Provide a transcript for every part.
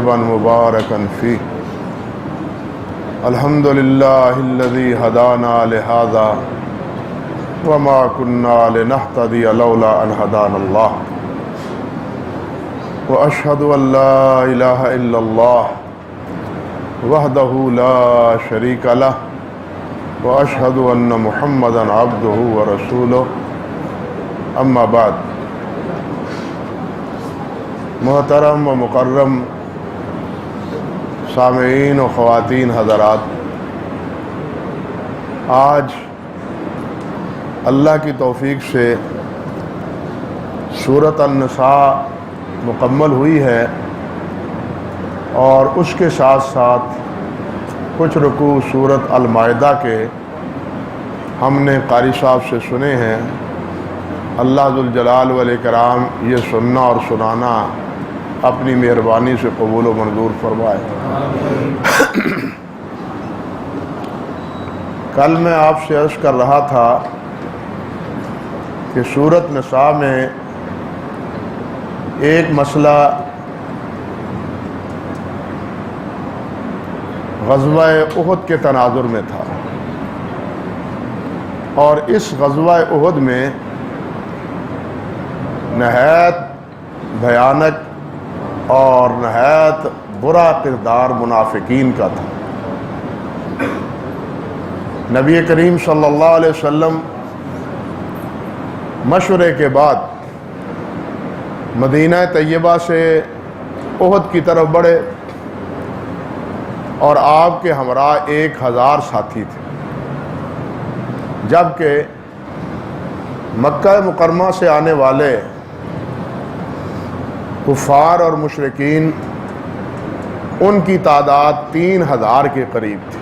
مباركا فيه. الحمد لله الذي هدانا لهذا وما كنا لنهتدي لولا أن هدانا الله. وأشهد أن لا إله إلا الله وحده لا شريك له وأشهد أن محمدا عبده ورسوله. أما بعد. محترم و مکرم سامعین و خواتین حضرات، آج اللہ کی توفیق سے سورۃ النساء مکمل ہوئی ہے اور اس کے ساتھ ساتھ کچھ رکوع سورۃ المائدہ کے ہم نے قاری صاحب سے سنے ہیں۔ اللہ ذوالجلال والاکرام یہ سننا اور سنانا اپنی مہربانی سے قبول و منظور فرمائے۔ کل میں آپ سے عرض کر رہا تھا کہ سورۃ نساء میں ایک مسئلہ غزوہ احد کے تناظر میں تھا، اور اس غزوہ احد میں نہایت بھیانک اور نہایت برا کردار منافقین کا تھا۔ نبی کریم صلی اللہ علیہ وسلم مشورے کے بعد مدینہ طیبہ سے احد کی طرف بڑھے، اور آپ کے ہمراہ 1000 ساتھی تھے، جبکہ مکہ مکرمہ سے آنے والے کفار اور مشرکین ان کی تعداد 3000 کے قریب تھی،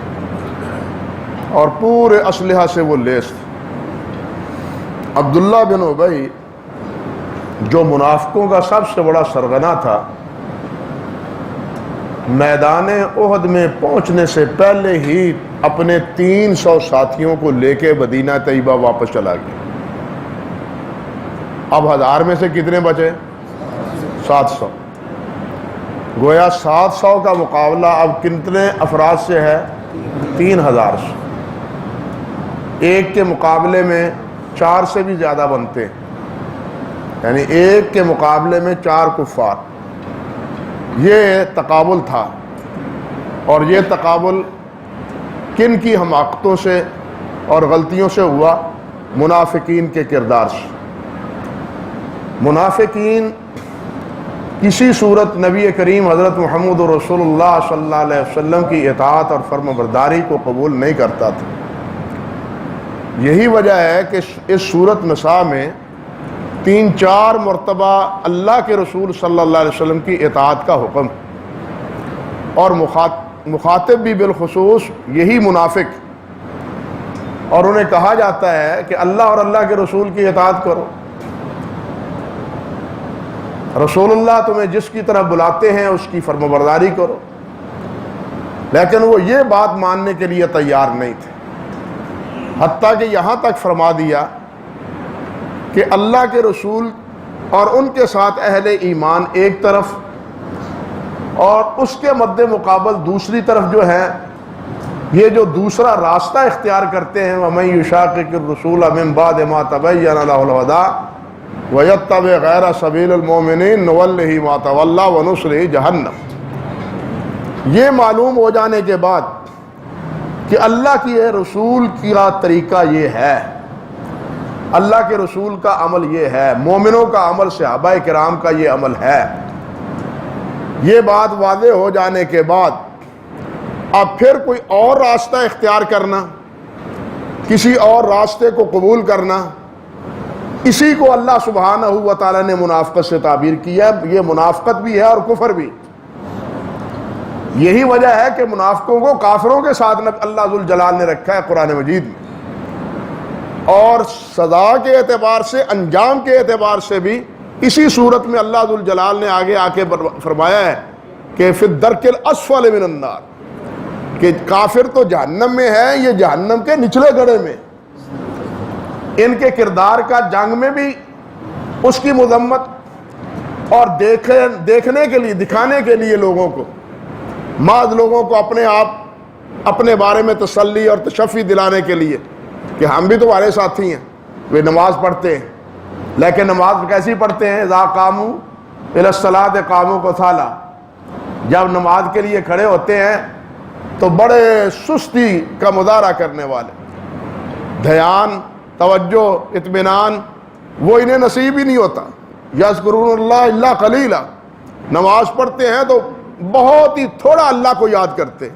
اور پورے اسلحہ سے وہ لیس تھے۔ عبداللہ بن ابی جو منافقوں کا سب سے بڑا سرغنہ تھا، میدان احد میں پہنچنے سے پہلے ہی اپنے 300 ساتھیوں کو لے کے مدینہ طیبہ واپس چلا گیا۔ اب 1000 میں سے کتنے بچے؟ 700۔ گویا 700 کا مقابلہ اب کتنے افراد سے ہے؟ 3000 سے۔ ایک کے مقابلے میں 4 سے بھی زیادہ بنتے ہیں، یعنی ایک کے مقابلے میں 4 کفار۔ یہ تقابل تھا، اور یہ تقابل کن کی حماقتوں سے اور غلطیوں سے ہوا؟ منافقین کے کردار سے۔ منافقین کسی صورت نبی کریم حضرت محمد رسول اللہ صلی اللہ علیہ وسلم کی اطاعت اور فرم برداری کو قبول نہیں کرتا تھا۔ یہی وجہ ہے کہ اس سورۃ نساء میں 3-4 مرتبہ اللہ کے رسول صلی اللہ علیہ وسلم کی اطاعت کا حکم، اور مخاطب بھی بالخصوص یہی منافق، اور انہیں کہا جاتا ہے کہ اللہ اور اللہ کے رسول کی اطاعت کرو۔ رسول اللہ تمہیں جس کی طرف بلاتے ہیں اس کی فرمانبرداری کرو، لیکن وہ یہ بات ماننے کے لیے تیار نہیں تھے، حتیٰ کہ یہاں تک فرما دیا کہ اللہ کے رسول اور ان کے ساتھ اہل ایمان ایک طرف، اور اس کے مد مقابل دوسری طرف جو ہے یہ جو دوسرا راستہ اختیار کرتے ہیں، وَمَن يُشَاقِقِ الرَّسُولَ مِن بَعْدِ مَا تَبَيَّنَ لَهُ الْهُدَىٰ وَيَتَّبِعْ غَيْرَ سَبِيلِ الْمُؤْمِنِينَ نُوَلِّهِ مَا تَوَلَّىٰ وَنُصْلِهِ جَهَنَّمَ۔ یہ معلوم ہو جانے کے بعد کہ اللہ کی رسول کا طریقہ یہ ہے، اللہ کے رسول کا عمل یہ ہے، مومنوں کا عمل، صحابہ کرام کا یہ عمل ہے، یہ بات واضح ہو جانے کے بعد اب پھر کوئی اور راستہ اختیار کرنا، کسی اور راستے کو قبول کرنا، اسی کو اللہ سبحانہ و تعالیٰ نے منافقت سے تعبیر کیا ہے۔ یہ منافقت بھی ہے اور کفر بھی۔ یہی وجہ ہے کہ منافقوں کو کافروں کے ساتھ اللہ ذوالجلال نے رکھا ہے قرآن مجید میں، اور سزا کے اعتبار سے، انجام کے اعتبار سے بھی اسی صورت میں اللہ ذوالجلال نے آگے آ کے فرمایا ہے کہ فی الدرک الاسفل من النار، کہ کافر تو جہنم میں ہے، یہ جہنم کے نچلے گڑھے میں۔ ان کے کردار کا جنگ میں بھی اس کی مذمت، اور دیکھنے کے لیے، دکھانے کے لیے لوگوں کو، بعض لوگوں کو اپنے آپ اپنے بارے میں تسلی اور تشفی دلانے کے لیے کہ ہم بھی تمہارے ساتھی ہیں، وہ نماز پڑھتے ہیں، لیکن نماز کیسی پڑھتے ہیں؟ اذا قاموا الی الصلاۃ قاموا کسالى، جب نماز کے لیے کھڑے ہوتے ہیں تو بڑے سستی کا مظاہرہ کرنے والے، دھیان، توجہ، اطمینان وہ انہیں نصیب ہی نہیں ہوتا۔ یذکرون اللہ الا قلیلا، نماز پڑھتے ہیں تو بہت ہی تھوڑا اللہ کو یاد کرتے۔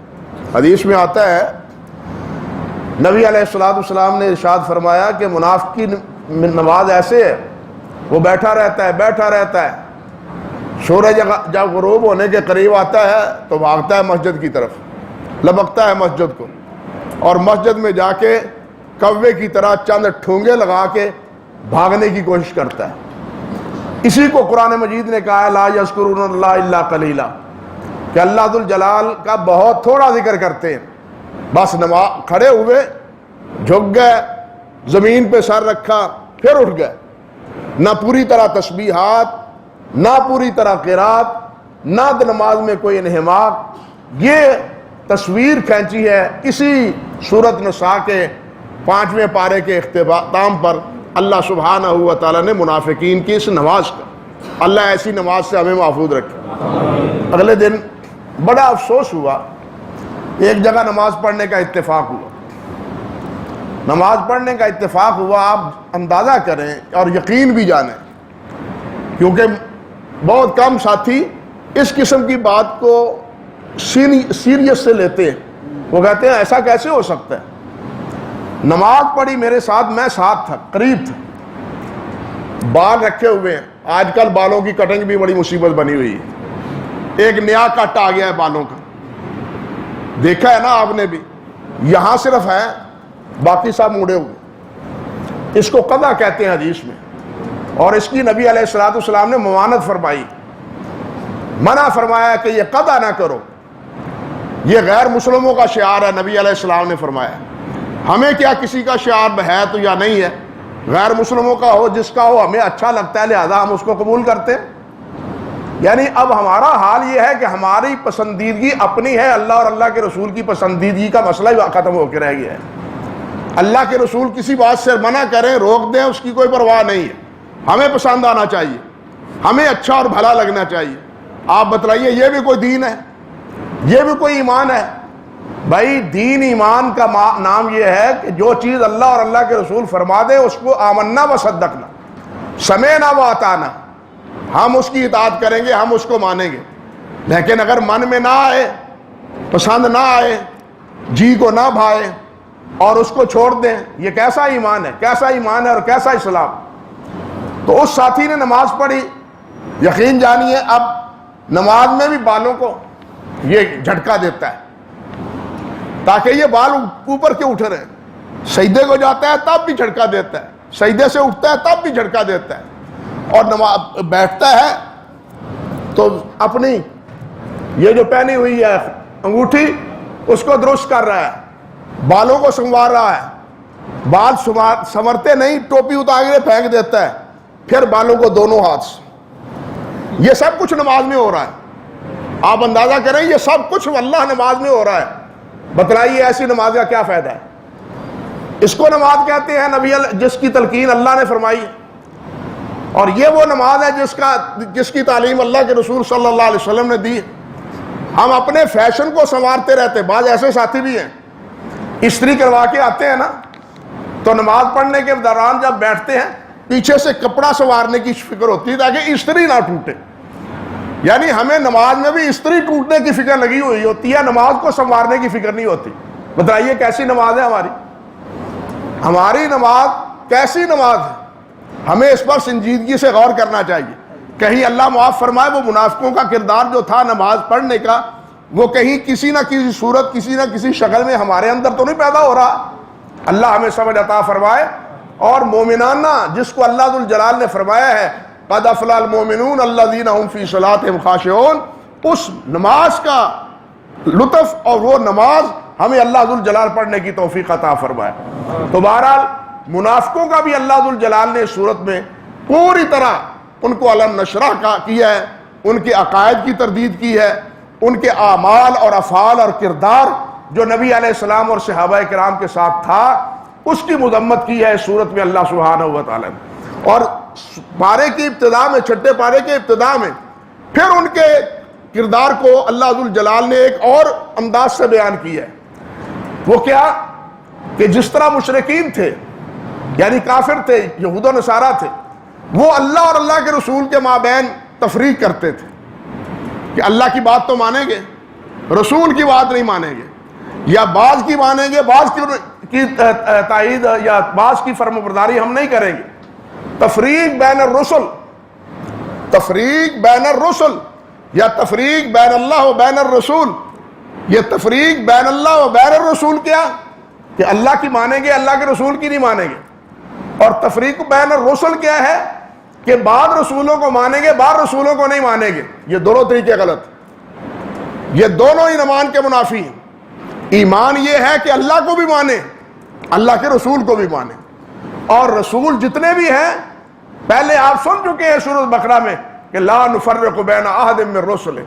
حدیث میں آتا ہے نبی علیہ الصلوۃ والسلام نے ارشاد فرمایا کہ منافق کی نماز ایسے ہے، وہ بیٹھا رہتا ہے، سورج جب غروب ہونے کے قریب آتا ہے تو بھاگتا ہے مسجد کی طرف، لبکتا ہے مسجد کو، اور مسجد میں جا کے کوے کی طرح چند ٹھونگے لگا کے بھاگنے کی کوشش کرتا ہے۔ اسی کو قرآن مجید نے کہا ہے لا یذکرون اللہ الا قلیلا، کہ اللہ ذو الجلال کا بہت تھوڑا ذکر کرتے ہیں، بس نماز کھڑے ہوئے، جھک گئے، زمین پہ سر رکھا، پھر اٹھ گئے، نہ پوری طرح تسبیحات، نہ پوری طرح قرات، نہ نماز میں کوئی انہماک۔ یہ تصویر کھینچی ہے اسی سورۃ نساء کے 5ویں پارے کے اختتام پر اللہ سبحانہ و تعالیٰ نے منافقین کی اس نماز کا۔ اللہ ایسی نماز سے ہمیں محفوظ رکھے۔ اگلے دن بڑا افسوس ہوا، ایک جگہ نماز پڑھنے کا اتفاق ہوا، نماز پڑھنے کا اتفاق ہوا، آپ اندازہ کریں اور یقین بھی جانیں، کیونکہ بہت کم ساتھی اس قسم کی بات کو سیریس سے لیتے ہیں۔ وہ کہتے ہیں ایسا کیسے ہو سکتا ہے؟ نماز پڑھی میرے ساتھ، میں ساتھ تھا، قریب تھا، بال رکھے ہوئے ہیں، آج کل بالوں کی کٹنگ بھی بڑی مصیبت بنی ہوئی ہے، ایک نیا کٹ آ گیا ہے بالوں کا، دیکھا ہے نا آپ نے بھی، یہاں صرف ہے، باقی سب مڑے ہوئے، اس کو قضا کہتے ہیں حدیث میں، اور اس کی نبی علیہ الصلوۃ والسلام نے ممانعت فرمائی، منع فرمایا کہ یہ قضا نہ کرو، یہ غیر مسلموں کا شعار ہے، نبی علیہ السلام نے فرمایا۔ ہمیں کیا کسی کا شعار ہے تو یا نہیں ہے، غیر مسلموں کا ہو، جس کا ہو، ہمیں اچھا لگتا ہے لہذا ہم اس کو قبول کرتے ہیں۔ یعنی اب ہمارا حال یہ ہے کہ ہماری پسندیدگی اپنی ہے، اللہ اور اللہ کے رسول کی پسندیدگی کا مسئلہ ہی ختم ہو کے رہ گیا ہے۔ اللہ کے رسول کسی بات سے منع کریں، روک دیں، اس کی کوئی پرواہ نہیں ہے، ہمیں پسند آنا چاہیے، ہمیں اچھا اور بھلا لگنا چاہیے۔ آپ بتلائیے یہ بھی کوئی دین ہے؟ یہ بھی کوئی ایمان ہے؟ بھائی دین ایمان کا نام یہ ہے کہ جو چیز اللہ اور اللہ کے رسول فرما دے اس کو آمنا و صدقنا، سمعنا و اطعنا، ہم اس کی اطاعت کریں گے، ہم اس کو مانیں گے۔ لیکن اگر من میں نہ آئے، پسند نہ آئے، جی کو نہ بھائے اور اس کو چھوڑ دیں، یہ کیسا ایمان ہے، کیسا ایمان ہے اور کیسا اسلام؟ تو اس ساتھی نے نماز پڑھی، یقین جانیے اب نماز میں بھی بالوں کو یہ جھٹکا دیتا ہے تاکہ یہ بال اوپر کے اٹھ رہے، سجدے کو جاتا ہے تب بھی جھٹکا دیتا ہے، سجدے سے اٹھتا ہے تب بھی جھٹکا دیتا ہے، اور نماز بیٹھتا ہے تو اپنی یہ جو پہنی ہوئی ہے انگوٹھی اس کو درست کر رہا ہے، بالوں کو سنوار رہا ہے، بال سنورتے نہیں، ٹوپی اتار کے پھینک دیتا ہے، پھر بالوں کو دونوں ہاتھ سے، یہ سب کچھ نماز میں ہو رہا ہے۔ آپ اندازہ کریں یہ سب کچھ اللہ نماز میں ہو رہا ہے، بتلائیے ایسی نماز کا کیا فائدہ ہے؟ اس کو نماز کہتے ہیں نبی جس کی تلقین اللہ نے فرمائی ہے، اور یہ وہ نماز ہے جس کی تعلیم اللہ کے رسول صلی اللہ علیہ وسلم نے دی۔ ہم اپنے فیشن کو سنوارتے رہتے، بعض ایسے ساتھی بھی ہیں استری کروا کے آتے ہیں نا، تو نماز پڑھنے کے دوران جب بیٹھتے ہیں پیچھے سے کپڑا سنوارنے کی فکر ہوتی ہے تاکہ استری نہ ٹوٹے، یعنی ہمیں نماز میں بھی استری ٹوٹنے کی فکر لگی ہوئی ہوتی ہے، نماز کو سنوارنے کی فکر نہیں ہوتی۔ بتائیے کیسی نماز ہے ہماری نماز کیسی نماز ہے؟ ہمیں اس پر سنجیدگی سے غور کرنا چاہیے۔ کہیں اللہ معاف فرمائے وہ منافقوں کا کردار جو تھا نماز پڑھنے کا، وہ کہیں کسی نہ کسی صورت، کسی نہ کسی شکل میں ہمارے اندر تو نہیں پیدا ہو رہا؟ اللہ ہمیں سمجھ عطا فرمائے، اور مومنانہ جس کو اللہ ذو الجلال نے فرمایا ہے قد افلح المؤمنون الذین هم فی صلاتهم خاشعون، اس نماز کا لطف اور وہ نماز ہمیں اللہ ذو الجلال پڑھنے کی توفیق عطا فرمائے۔ تو بہرحال منافقوں کا بھی اللہ ذو الجلال نے اس صورت میں پوری طرح ان کو علم نشرح کا کیا ہے، ان کے عقائد کی تردید کی ہے، ان کے اعمال اور افعال اور کردار جو نبی علیہ السلام اور صحابہ کرام کے ساتھ تھا اس کی مذمت کی ہے اس صورت میں اللہ سبحانہ و تعالیٰ نے۔ اور پارے کی ابتدا میں، چھٹے پارے کے ابتدا میں پھر ان کے کردار کو اللہ ذوالجلال نے ایک اور انداز سے بیان کیا ہے۔ وہ کیا کہ جس طرح مشرکین تھے، یعنی کافر تھے، یہود و نصارہ تھے، وہ اللہ اور اللہ کے رسول کے مابین تفریق کرتے تھے کہ اللہ کی بات تو مانیں گے، رسول کی بات نہیں مانیں گے، یا بعض کی مانیں گے، بعض کی تائید یا بعض کی فرمانبرداری ہم نہیں کریں گے۔ تفریق بین الرسل، تفریق بین الرسل یا تفریق بین اللہ و بین الرسول، یہ تفریق بین اللہ و بین الرسول کیا کہ اللہ کی مانیں گے، اللہ کے رسول کی نہیں مانیں گے، اور تفریق بین الرسل کیا ہے کہ بعض رسولوں کو مانیں گے، بعض رسولوں کو نہیں مانیں گے۔ یہ دونوں طریقے غلط، یہ دونوں ہی ایمان کے منافی ہیں۔ ایمان یہ ہے کہ اللہ کو بھی مانے، اللہ کے رسول کو بھی مانے، اور رسول جتنے بھی ہیں پہلے آپ سن چکے ہیں سورۃ بقرہ میں کہ لا نفرق بین احد من رسل،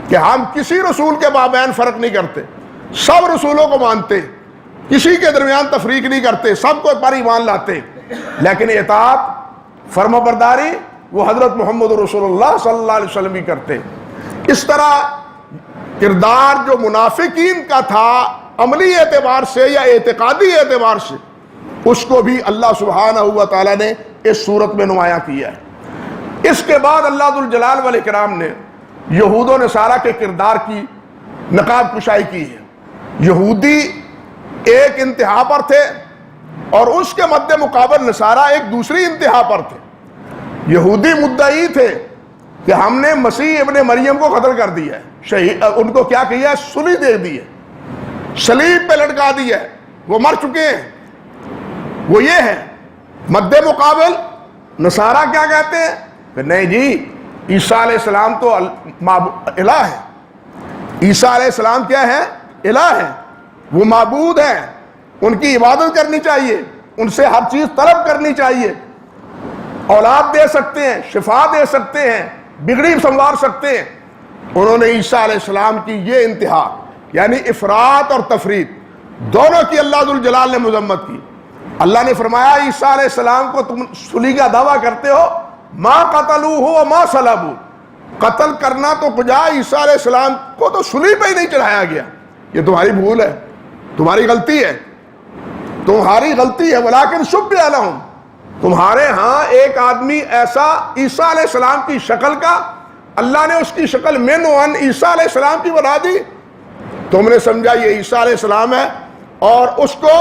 کہ ہم کسی رسول کے مابین فرق نہیں کرتے، سب رسولوں کو مانتے، کسی کے درمیان تفریق نہیں کرتے، سب کو پر ایمان لاتے، لیکن اطاعت فرمانبرداری وہ حضرت محمد رسول اللہ صلی اللہ علیہ وسلم ہی کرتے۔ اس طرح کردار جو منافقین کا تھا عملی اعتبار سے یا اعتقادی اعتبار سے، اس کو بھی اللہ سبحانہ و تعالیٰ نے اس صورت میں نمایاں کیا ہے۔ اس کے بعد اللہ ذوالجلال والاکرام نے یہود و نصارہ کے کردار کی نقاب کشائی کی ہے۔ یہودی ایک انتہا پر تھے اور اس کے مد مقابل نصارہ ایک دوسری انتہا پر تھے۔ یہودی مدعی تھے کہ ہم نے مسیح ابن مریم کو قتل کر دیا ہے، شہید ان کو کیا کیا ہے، سلی دے دی ہے، صلیب پہ لٹکا دیا ہے، وہ مر چکے ہیں۔ وہ یہ ہے مد مقابل نصارہ کیا کہتے ہیں کہ نہیں جی عیسیٰ علیہ السلام تو الہ ہے، عیسیٰ علیہ السلام کیا ہے، الہ ہے، وہ معبود ہیں، ان کی عبادت کرنی چاہیے، ان سے ہر چیز طلب کرنی چاہیے، اولاد دے سکتے ہیں، شفا دے سکتے ہیں، بگڑی سنوار سکتے ہیں۔ انہوں نے عیسیٰ علیہ السلام کی یہ انتہا یعنی افراط اور تفریط دونوں کی اللہ ذوالجلال نے مذمت کی۔ اللہ نے فرمایا عیسیٰ علیہ السلام کو تم سلی کا دعویٰ کرتے ہو، ما قتلوہ وما صلبوہ، قتل کرنا تو کجا، عیسیٰ علیہ السلام کو تو سلی پہ ہی نہیں چڑھایا گیا، یہ تمہاری بھول ہے، تمہاری غلطی ہے، تمہاری غلطی ہے، ولیکن شبہ لہم، تمہارے ہاں ایک آدمی ایسا عیسیٰ علیہ السلام کی شکل کا، اللہ نے اس کی شکل من وان عیسیٰ علیہ السلام کی بنا دی، تم نے سمجھا یہ عیسیٰ علیہ السلام ہے اور اس کو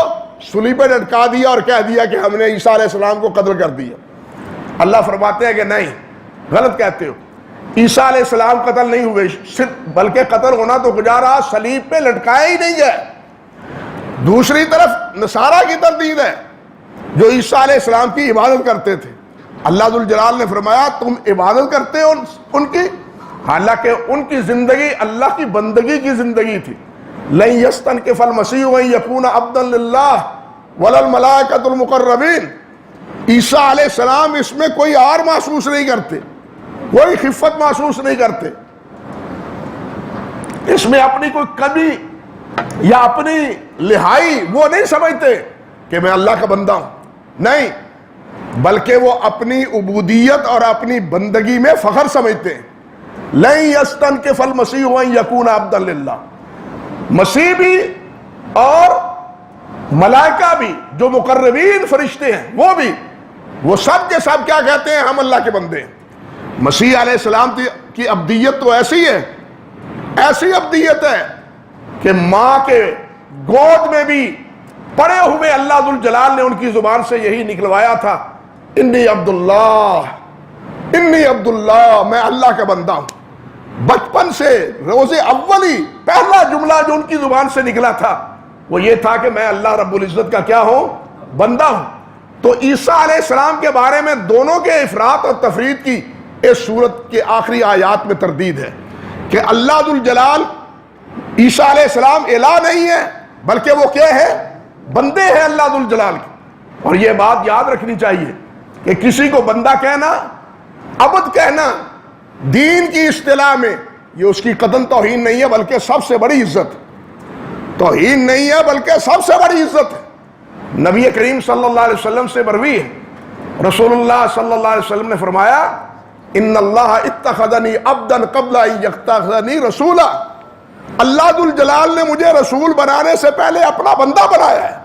سلی پہ لٹکا دیا اور کہہ دیا کہ ہم نے عیسیٰ علیہ السلام کو قتل کر دیا۔ اللہ فرماتے ہیں کہ نہیں، غلط کہتے ہو، عیسیٰ علیہ السلام قتل نہیں ہوئے، بلکہ قتل ہونا تو گزارا، صلیب پہ لٹکایا ہی نہیں ہے۔ دوسری طرف نصارہ کی تردید ہے جو عیسیٰ علیہ السلام کی عبادت کرتے تھے۔ اللہ ذوالجلال نے فرمایا تم عبادت کرتے ہو ان کی، حالانکہ ان کی زندگی اللہ کی بندگی کی زندگی تھی۔ لن یستنکف المسیح ان یکون عبدا للہ ولا الملائکۃ المقربین، عیسیٰ علیہ السلام اس میں کوئی آر محسوس نہیں کرتے، کوئی خفت محسوس نہیں کرتے، اس میں اپنی کوئی کمی یا اپنی لہائی وہ نہیں سمجھتے کہ میں اللہ کا بندہ ہوں، نہیں، بلکہ وہ اپنی عبودیت اور اپنی بندگی میں فخر سمجھتے ہیں۔ لن یستنکف المسیح ان یکون عبدا للہ، مسیح بھی اور ملائکہ بھی جو مقربین فرشتے ہیں وہ بھی، وہ سب کے سب کیا کہتے ہیں، ہم اللہ کے بندے ہیں۔ مسیح علیہ السلام کی ابدیت تو ایسی ہے، ایسی ابدیت ہے کہ ماں کے گود میں بھی پڑے ہوئے اللہ ذوالجلال نے ان کی زبان سے یہی نکلوایا تھا، انی عبداللہ، انی عبداللہ، میں اللہ کا بندہ ہوں۔ بچپن سے روز اولی پہلا جملہ جو ان کی زبان سے نکلا تھا وہ یہ تھا کہ میں اللہ رب العزت کا کیا ہوں، بندہ ہوں۔ تو عیسیٰ علیہ السلام کے بارے میں دونوں کے افراط اور تفریط کی اس سورت کے آخری آیات میں تردید ہے کہ اللہ ذوالجلال عیسیٰ علیہ السلام الہ نہیں ہے بلکہ وہ کیا ہے، بندے ہیں اللہ ذوالجلال کے۔ اور یہ بات یاد رکھنی چاہیے کہ کسی کو بندہ کہنا عبد کہنا دین کی اصطلاح میں یہ اس کی قطعاً توہین نہیں ہے بلکہ سب سے بڑی عزت، توہین نہیں ہے بلکہ سب سے بڑی عزت ہے۔ نبی کریم صلی اللہ علیہ وسلم سے مروی ہے، رسول اللہ صلی اللہ علیہ وسلم نے فرمایا ان اللہ اتخذنی عبدا قبل ان یتخذنی رسولا، اللہ ذوالجلال نے مجھے رسول بنانے سے پہلے اپنا بندہ بنایا ہے،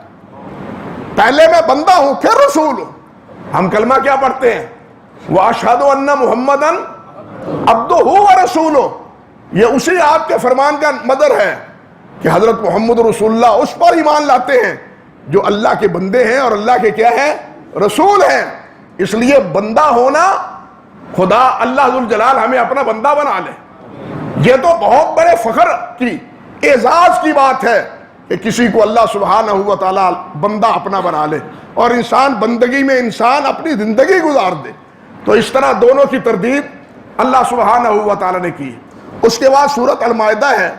پہلے میں بندہ ہوں پھر رسول ہوں۔ ہم کلمہ کیا پڑھتے ہیں؟ وَأَشْهَدُ أَنَّ مُحَمَّدًا عَبْدُهُ وَرَسُولُهُ، یہ اسی آپ کے فرمان کا مدر ہے کہ حضرت محمد رسول اللہ اس پر ایمان لاتے ہیں جو اللہ کے بندے ہیں اور اللہ کے کیا ہیں؟ رسول ہیں۔ اس لیے بندہ ہونا، خدا اللہ ذوالجلال ہمیں اپنا بندہ بنا لے، یہ تو بہت بڑے فخر کی، اعزاز کی بات ہے کہ کسی کو اللہ سبحانہ و تعالیٰ بندہ اپنا بنا لے اور انسان بندگی میں انسان اپنی زندگی گزار دے۔ تو اس طرح دونوں کی تردید اللہ سبحانہ و تعالیٰ نے کی۔ اس کے بعد سورۃ المائدہ ہے۔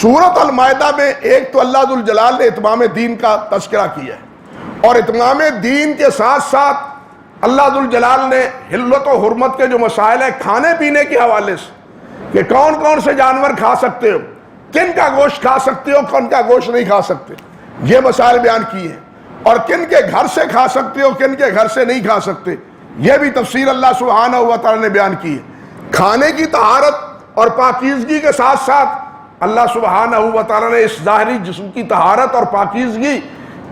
سورۃ المائدہ میں ایک تو اللہ ذوالجلال نے اتمام دین کا تذکرہ کیا ہے، اور اتمام دین کے ساتھ ساتھ اللہ ذوالجلال نے حلت و حرمت کے جو مسائل ہیں کھانے پینے کے حوالے سے کہ کون کون سے جانور کھا سکتے ہو، کن کا گوشت کھا سکتے ہو، کن کا گوشت نہیں کھا سکتے، یہ مسائل بیان کیے ہیں، اور کن کے گھر سے کھا سکتے ہو، کن کے گھر سے نہیں کھا سکتے، یہ بھی تفصیل اللہ سبحانہ و تعالیٰ نے بیان کی ہے۔ کھانے کی طہارت اور پاکیزگی کے ساتھ ساتھ اللہ سبحانہ و تعالیٰ نے اس ظاہری جسم کی طہارت اور پاکیزگی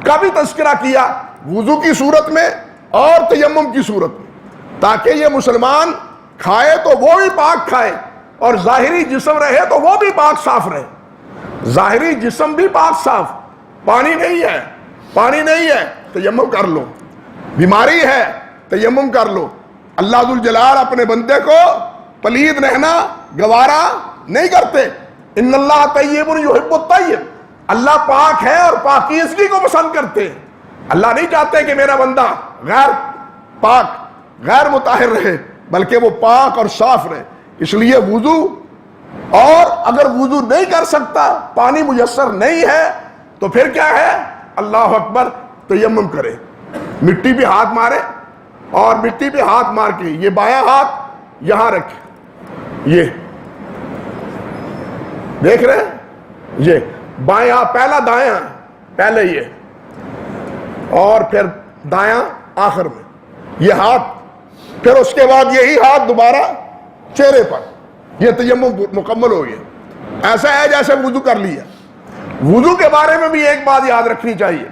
کا بھی تذکرہ کیا، وضو کی صورت میں اور تیمم کی صورت میں، تاکہ یہ مسلمان کھائے تو وہ بھی پاک کھائے اور ظاہری جسم رہے تو وہ بھی پاک صاف رہے۔ ظاہری جسم بھی پاک صاف، پانی نہیں ہے، پانی نہیں ہے تیمم کر لو، بیماری ہے تیمم کر لو۔ اللہ ذوالجلال اپنے بندے کو پلید رہنا گوارا نہیں کرتے۔ ان اللہ طیب یحب الطیب، اللہ پاک ہے اور پاکیزگی کو پسند کرتے ہیں۔ اللہ نہیں چاہتے کہ میرا بندہ غیر پاک غیر مطہر رہے، بلکہ وہ پاک اور صاف رہے۔ اس لیے وضو، اور اگر وضو نہیں کر سکتا، پانی میسر نہیں ہے، تو پھر کیا ہے؟ اللہ اکبر، تیمم کرے، مٹی پہ ہاتھ مارے، اور مٹی پہ ہاتھ مار کے یہ بایاں ہاتھ یہاں رکھے، یہ دیکھ رہے ہیں، یہ بایاں پہلا دایاں، پہلے یہ، اور پھر دایاں آخر میں یہ ہاتھ، پھر اس کے بعد یہی ہاتھ دوبارہ چہرے پر، یہ تیمم مکمل ہو گیا۔ ایسا ہے جیسے وضو کر لیا۔ وضو کے بارے میں بھی ایک بات یاد رکھنی چاہیے،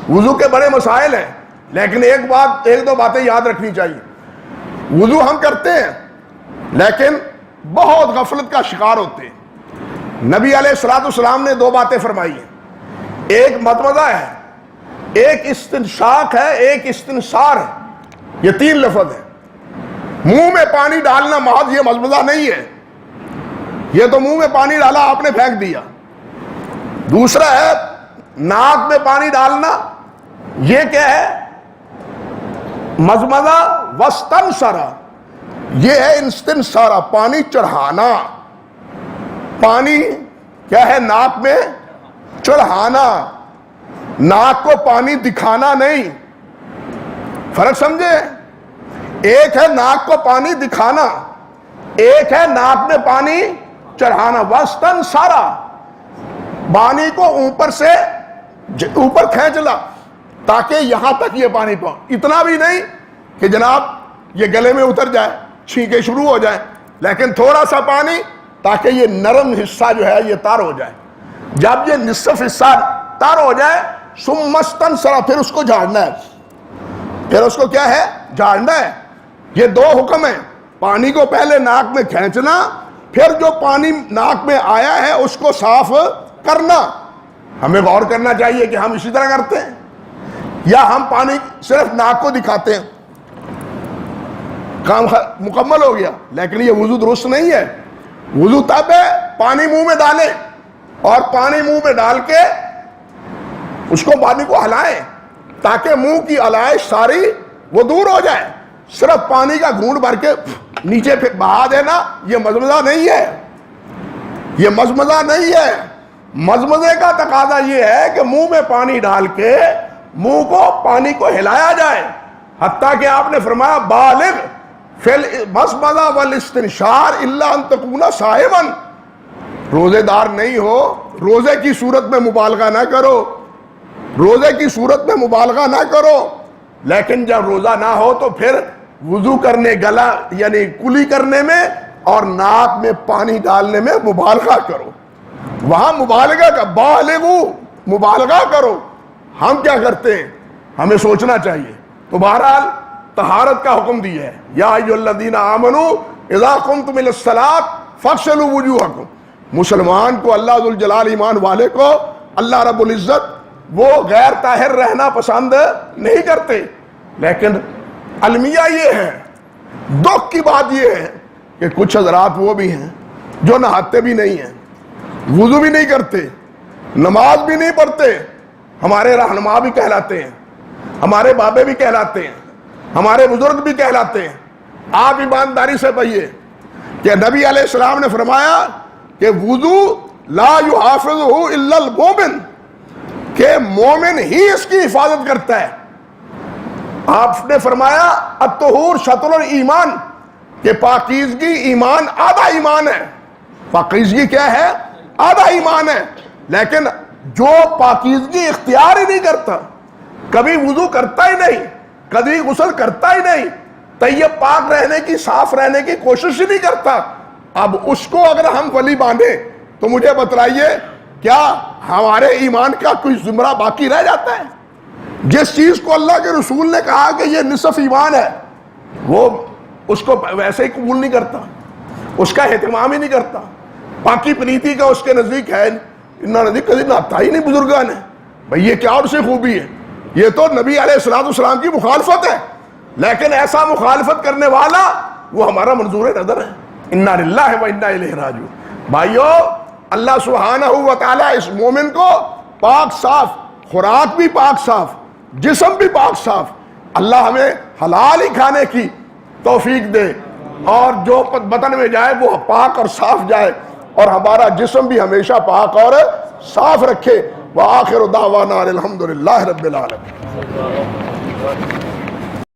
وضو کے بڑے مسائل ہیں، لیکن ایک دو باتیں یاد رکھنی چاہیے۔ وضو ہم کرتے ہیں لیکن بہت غفلت کا شکار ہوتے ہیں۔ نبی علیہ الصلوۃ والسلام نے دو باتیں فرمائی ہیں، ایک مضمضہ ہے، ایک استنشاق ہے، ایک استنثار ہے، یہ تین لفظ ہے۔ منہ میں پانی ڈالنا محض یہ مضمضہ نہیں ہے، یہ تو منہ میں پانی ڈالا آپ نے پھینک دیا۔ دوسرا ہے ناک میں پانی ڈالنا، یہ کیا ہے؟ مضمضہ واستنثر، یہ ہے استنثار، پانی چڑھانا۔ پانی کیا ہے؟ ناک میں چڑھانا، ناک کو پانی دکھانا نہیں۔ فرق سمجھے؟ ایک ہے ناک کو پانی دکھانا، ایک ہے ناک میں پانی چڑھانا۔ واستنثر، پانی کو اوپر سے اوپر کھینچ لا تاکہ یہاں تک یہ پانی پہنچ، اتنا بھی نہیں کہ جناب یہ گلے میں اتر جائے، چھینکیں شروع ہو جائیں، لیکن تھوڑا سا پانی تاکہ یہ نرم حصہ جو ہے یہ تار ہو جائے۔ جب یہ نصف حصہ تار ہو جائے، ثم استنثر، پھر اس کو جھاڑنا ہے، پھر اس کو کیا ہے؟ جھاڑنا ہے۔ یہ دو حکم ہیں، پانی کو پہلے ناک میں کھینچنا، پھر جو پانی ناک میں آیا ہے اس کو صاف کرنا۔ ہمیں غور کرنا چاہیے کہ ہم اسی طرح کرتے ہیں یا ہم پانی صرف ناک کو دکھاتے ہیں، کام مکمل ہو گیا، لیکن یہ وضو درست نہیں ہے۔ وضو تب ہے پانی منہ میں ڈالیں، اور پانی منہ میں ڈال کے اس کو پانی کو ہلائیں تاکہ منہ کی علائش ساری وہ دور ہو جائے۔ صرف پانی کا گھونٹ بھر کے نیچے پھر بہا دینا یہ مضمضہ نہیں ہے، یہ مضمضہ نہیں ہے۔ مضمضے کا تقاضا یہ ہے کہ منہ میں پانی ڈال کے منہ کو پانی کو ہلایا جائے، حتیٰ کہ آپ نے فرمایا بالغ فالمضمضہ والاستنشار الا ان تکون صائما، روزے دار نہیں ہو روزے کی صورت میں مبالغہ نہ کرو، روزے کی صورت میں مبالغہ نہ کرو، لیکن جب روزہ نہ ہو تو پھر وضو کرنے، گلا یعنی کلی کرنے میں اور ناک میں پانی ڈالنے میں مبالغہ کرو، وہاں مبالغہ کا بالغو، مبالغہ کرو۔ ہم کیا کرتے ہیں؟ ہمیں سوچنا چاہیے۔ تو بہرحال طہارت کا حکم دیا ہے، یا ایھا الذین آمنوا اذا قمتم الی الصلاۃ فاغسلوا وجوہکم۔ مسلمان کو، اللہ ذوالجلال ایمان والے کو اللہ رب العزت وہ غیر طاہر رہنا پسند نہیں کرتے، لیکن المیہ یہ ہے، دکھ کی بات یہ ہے کہ کچھ حضرات وہ بھی ہیں جو نہاتے بھی نہیں ہیں، وضو بھی نہیں کرتے، نماز بھی نہیں پڑھتے، ہمارے رہنما بھی کہلاتے ہیں، ہمارے بابے بھی کہلاتے ہیں، ہمارے بزرگ بھی کہلاتے ہیں۔ آپ ایمانداری سے کہیے کہ نبی علیہ السلام نے فرمایا کہ وضو لا یحافظہ الا المومن، کہ مومن ہی اس کی حفاظت کرتا ہے۔ آپ نے فرمایا الطہور شطر الایمان، کہ پاکیزگی ایمان، آدھا ایمان ہے۔ پاکیزگی کیا ہے؟ آدھا ایمان ہے۔ لیکن جو پاکیزگی اختیار ہی نہیں کرتا، کبھی وضو کرتا ہی نہیں، کبھی غسل کرتا ہی نہیں، طیب پاک رہنے کی، صاف رہنے کی کوشش ہی نہیں کرتا، اب اس کو اگر ہم ولی باندھیں تو مجھے بتلائیے کیا ہمارے ایمان کا کوئی زمرہ باقی رہ جاتا ہے؟ جس چیز کو اللہ کے رسول نے کہا کہ یہ نصف ایمان ہے، وہ اس کو ویسے ہی قبول نہیں کرتا، اس کا اہتمام ہی نہیں کرتا۔ پاکی پلیتی کا اس کے نزدیک ہے، انہوں نے کبھی نہاتا ہی نہیں بزرگان ہے، بھئی یہ کیا اور سے خوبی ہے؟ یہ تو نبی علیہ السلام کی مخالفت ہے۔ لیکن ایسا مخالفت کرنے والا وہ ہمارا منظور نظر ہے۔ انا للہ و انا الیہ راجعون۔ بھائیو، اللہ سبحانہ و تعالیٰ اس مومن کو پاک صاف، خوراک بھی پاک صاف، جسم بھی پاک صاف، اللہ ہمیں حلال ہی کھانے کی توفیق دے، اور جو بدن میں جائے وہ پاک اور صاف جائے، اور ہمارا جسم بھی ہمیشہ پاک اور صاف رکھے۔ وآخر دعوانا الحمدللہ رب العالمین۔